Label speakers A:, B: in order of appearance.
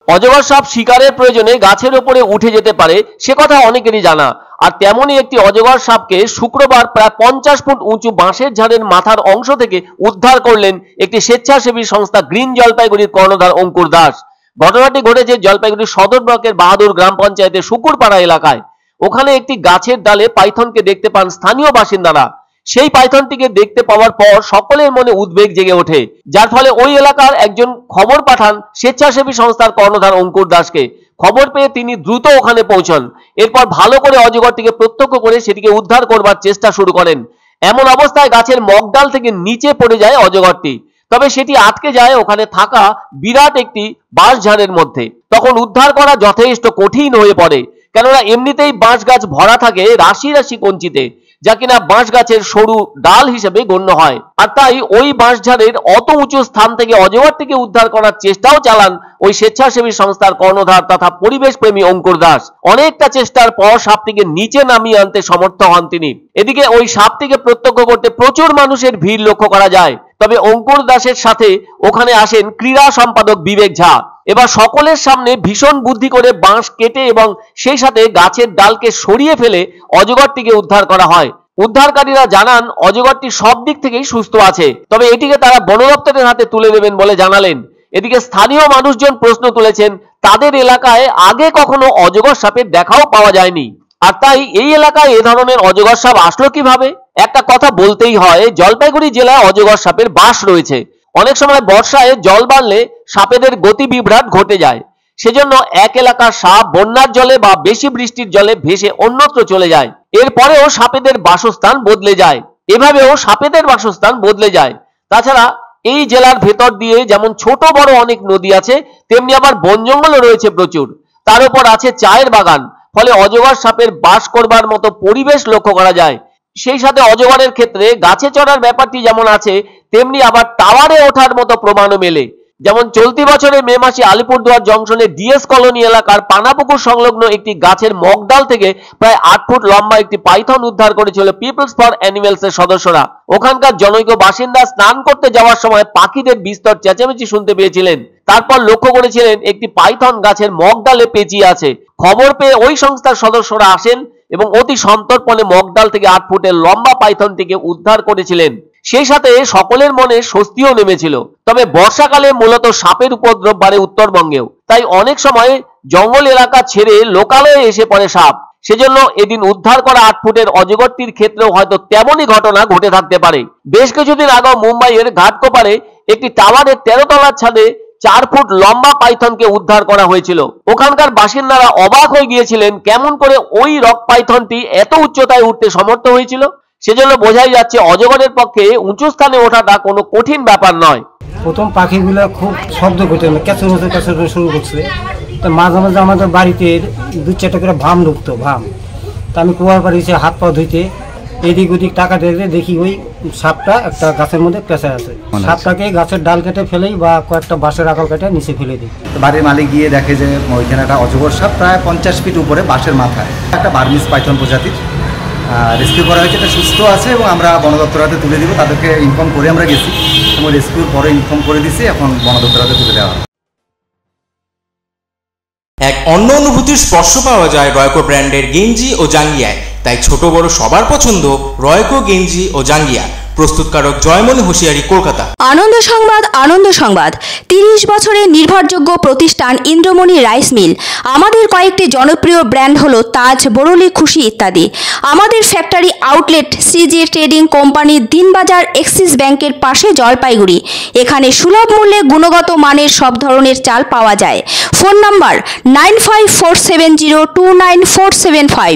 A: অজগর সাপ শিকারের প্রয়োজনে গাছের উপরে উঠে যেতে পারে সে কথা অনেকেরই জানা। আর তেমনই একটি অজগর সাপকে শুক্রবার প্রায় 50 ফুট উঁচু বাঁশের ঝাড়ের মাথার অংশ থেকে উদ্ধার করলেন একটি স্বেচ্ছাসেবী সংস্থা গ্রিন জলপাইগুড়ির কর্ণধার অঙ্কুর দাস। ঘটনাটি ঘটেছে জলপাইগুড়ি সদর ব্লকের বাহাদুর গ্রাম পঞ্চায়েতের শুকুরপাড়া এলাকায়। ওখানে একটি গাছের ডালে পাইথনকে দেখতে পান স্থানীয় বাসিন্দারা। সেই পাইথনটিকে দেখতে পাওয়ার পর সকলের মনে উদ্বেগ জেগে ওঠে, যার ফলে ওই এলাকার একজন খবর পাঠান স্বেচ্ছাসেবী সংস্থার কর্ণধার অঙ্কুর দাসকে। খবর পেয়ে তিনি দ্রুত ওখানে পৌঁছন। এরপর ভালো করে অজগরটিকে প্রত্যক্ষ করে সেটিকে উদ্ধার করবার চেষ্টা শুরু করেন। এমন অবস্থায় গাছের মগডাল থেকে নিচে পড়ে যায় অজগরটি, তবে সেটি আটকে যায় ওখানে থাকা বিরাট একটি বাঁশঝাড়ের মধ্যে। তখন উদ্ধার করা যথেষ্ট কঠিন হয়ে পড়ে, কেননা এমনিতেই বাঁশ গাছ ভরা থাকে রাশি রাশি কঞ্চিতে, যা কিনা বাঁশ গাছের সরু ডাল হিসেবে গণ্য হয়। আর তাই ওই বাঁশঝাড়ের অত উঁচু স্থান থেকে অজগরটিকে উদ্ধার করার চেষ্টাও চালান ওই স্বেচ্ছাসেবী সংস্থার কর্ণধার তথা পরিবেশ প্রেমী অঙ্কুর দাস। অনেকটা চেষ্টার পর সাপটিকে নিচে নামিয়ে আনতে সমর্থ হন তিনি। এদিকে ওই সাপটিকে প্রত্যক্ষ করতে প্রচুর মানুষের ভিড় লক্ষ্য করা যায়। তবে অঙ্কুর দাসের সাথে ওখানে আসেন ক্রীড়া সম্পাদক বিবেক ঝা। এবার সকলের সামনে ভীষণ বুদ্ধি করে বাঁশ কেটে এবং সেই সাথে গাছের ডালকে সরিয়ে ফেলে অজগরটিকে উদ্ধার করা হয়। উদ্ধারকারীরা জানান অজগরটি সব দিক থেকেই সুস্থ আছে, তবে এটিকে তারা বন দপ্তরের হাতে তুলে দেবেন বলে জানালেন। এদিকে স্থানীয় মানুষজন প্রশ্ন তুলেছেন, তাদের এলাকায় আগে কখনো অজগর সাপের দেখাও পাওয়া যায়নি, আর তাই এই এলাকায় এ ধরনের অজগর সাপ আসলো কিভাবে। একটা কথা বলতেই হয়, জলপাইগুড়ি জেলায় অজগর সাপের বাস রয়েছে। অনেক সময় বর্ষায় জল বাড়লে সাপেদের গতি বিভ্রাট ঘটে যায়, সেজন্য এক এলাকার সাপ বন্যার জলে বা বেশি বৃষ্টির জলে ভেসে অন্যত্র চলে যায়। এরপরেও সাপেদের বাসস্থান বদলে যায়, এভাবেও সাপেদের বাসস্থান বদলে যায়। তাছাড়া এই জেলার ভেতর দিয়ে যেমন ছোট বড় অনেক নদী আছে, তেমনি আবার বন জঙ্গলও রয়েছে প্রচুর। তার উপর আছে চায়ের বাগান, ফলে অজগর সাপের বাস করবার মতো পরিবেশ লক্ষ্য করা যায়। সেই সাথে অজগরের ক্ষেত্রে গাছে চড়ার ব্যাপারটি যেমন আছে, তেমনি আবার টাওয়ারে ওঠার মতো প্রমাণও মেলে। যেমন চলতি বছরের মে মাসে আলিপুরদুয়ার জংশনে ডিএস কলোনি এলাকার পানাপুকুর সংলগ্ন একটি গাছের মগডাল থেকে প্রায় 8 ফুট লম্বা একটি পাইথন উদ্ধার করেছিল পিপলস ফর অ্যানিমেলস এর সদস্যরা। ওখানকার জনৈক বাসিন্দা স্নান করতে যাওয়ার সময় পাখিদের বিস্তর চেঁচামেচি শুনতে পেয়েছিলেন। তারপর লক্ষ্য করেছিলেন একটি পাইথন গাছের মগডালে পেঁচিয়ে আছে। খবর পেয়ে ওই সংস্থার সদস্যরা আসেন এবং অতি সন্তর্পণে মগডাল থেকে 8 ফুটের লম্বা পাইথনটিকে উদ্ধার করেছিলেন। সেই সাথে সকলের মনে স্বস্তিও নেমেছিল। তবে বর্ষাকালে মূলত সাপের উপদ্রব বাড়ে উত্তরবঙ্গেও, তাই অনেক সময় জঙ্গল এলাকা ছেড়ে লোকালয়ে এসে পড়ে সাপ। সেজন্য এদিন উদ্ধার করা 8 ফুটের অজগরটির ক্ষেত্রেও হয়তো তেমনই ঘটনা ঘটে থাকতে পারে। বেশ কিছুদিন আগেও মুম্বাইয়ের ঘাটকোপারে একটি টাওয়ারের 13 তলার ছাদে 4 ফুট লম্বা পাইথনকে উদ্ধার করা হয়েছিল। ওখানকার বাসিন্দারা অবাক হয়ে গিয়েছিলেন কেমন করে ওই রক পাইথনটি এত উচ্চতায় উঠতে সমর্থ হয়েছিল। সেজন্য বোঝাই যাচ্ছে অজগরের পক্ষে উঁচু স্থানে ওঠাটা কোনো কঠিন ব্যাপার নয়।
B: প্রথম পাখিগুলো খুব শব্দ করতে ক্যাচর মতো ক্যাচর শুরু করছে, তো মাঝে মাঝে আমাদের বাড়িতে 2-4টা করে ভাম ঢুকতো ভাম। তা আমি কুয়ার বাড়ি এসে হাত পা ধুইতে এদিক ওদিক টাকা দেখতে দেখি ওই সাপটা একটা গাছের মধ্যে পেঁচা আছে। সাপটাকে গাছের ডাল কেটে ফেলেই বা কয়েকটা বাঁশের আকাল কেটে নিচে ফেলে দিই।
C: বাড়ির মালিক গিয়ে দেখে যে ওইখানে একটা অজগর সাপ প্রায় 50 ফিট উপরে বাঁশের মাথায়, একটা বার্মিজ পাইথন প্রজাতির রেস্কিউ করা হয়েছে। এটা সুস্থ আছে এবং আমরা বন দপ্তর হাতে তুলে দিব। তাদেরকে ইনফর্ম করে আমরা গেছি এবং রেস্কিউর পরে ইনফর্ম করে দিছি, এখন বন দপ্তর হাতে তুলে দেওয়া হবে।
D: এক অন্য অনুভূতির স্পর্শ পাওয়া যায় রয়কো ব্র্যান্ডের গেঞ্জি ও জাঙ্গিয়ায়। তাই ছোট বড় সবার পছন্দ রয়কো গেঞ্জি ও জাঙ্গিয়া। প্রস্তুতকারক জয়মনি হোশিয়ারি, কলকাতা।
E: আনন্দ সংবাদ, আনন্দ সংবাদ। 30 বছরের নির্ভরযোগ্য প্রতিষ্ঠান ইন্দ্রমণি রাইস মিল। আমাদের কয়েকটি জনপ্রিয় ব্র্যান্ড হলো তাজ, বরলি, খুশি ইত্যাদি। আমাদের factory outlet CG trading company, Dinbazar, axis ব্যাংকের পাশে, জলপাইগুড়ি। এখানে সুলভ মূল্যে গুণগত মানের সব ধরনের চাল পাওয়া যায়। Phone number 9547029475।